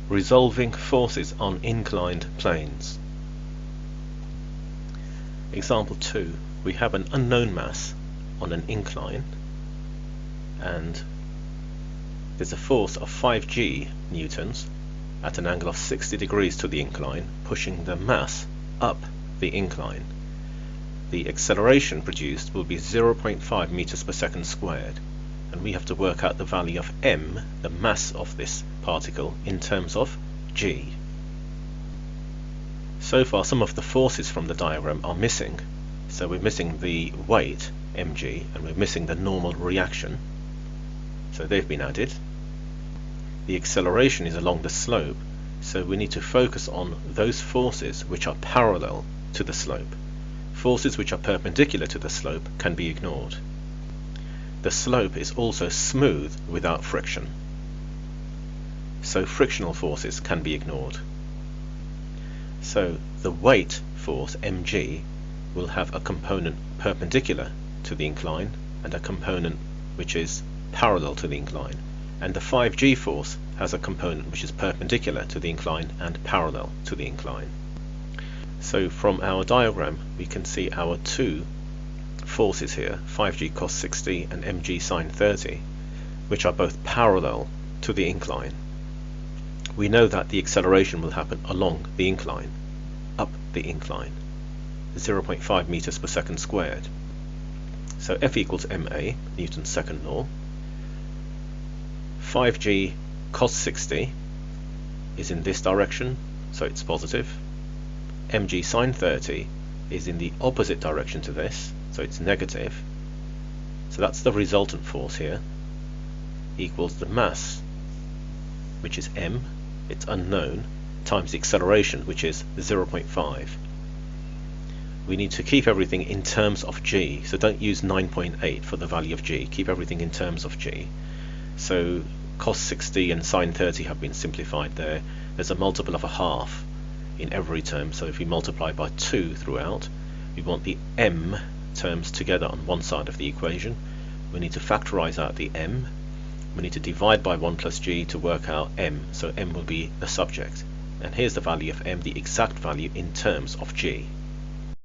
Resolving forces on inclined planes. Example 2. We have an unknown mass on an incline and there's a force of 5g newtons at an angle of 60 degrees to the incline, pushing the mass up the incline. The acceleration produced will be 0.5 meters per second squared, and we have to work out the value of m, the mass of this particle, in terms of g. So far some of the forces from the diagram are missing. So we're missing the weight, mg, and we're missing the normal reaction. So they've been added. The acceleration is along the slope, so we need to focus on those forces which are parallel to the slope. Forces which are perpendicular to the slope can be ignored. The slope is also smooth without friction, so frictional forces can be ignored. So the weight force mg will have a component perpendicular to the incline and a component which is parallel to the incline, and the 5g force has a component which is perpendicular to the incline and parallel to the incline. So from our diagram we can see our two forces here, 5g cos 60 and mg sin 30, which are both parallel to the incline. We know that the acceleration will happen along the incline, up the incline, 0.5 meters per second squared. So F equals ma, Newton's second law. 5g cos 60 is in this direction, so it's positive. Mg sin 30 is in the opposite direction to this, so it's negative. So that's the resultant force here, equals the mass, which is m, it's unknown, times the acceleration, which is 0.5. We need to keep everything in terms of g, so don't use 9.8 for the value of g, keep everything in terms of g. So cos 60 and sin 30 have been simplified there. There's a multiple of a half in every term, so if we multiply by 2 throughout, we want the m terms together on one side of the equation. We need to factorize out the m. We need to divide by 1 plus g to work out m, so m will be the subject. And here's the value of m, the exact value in terms of g.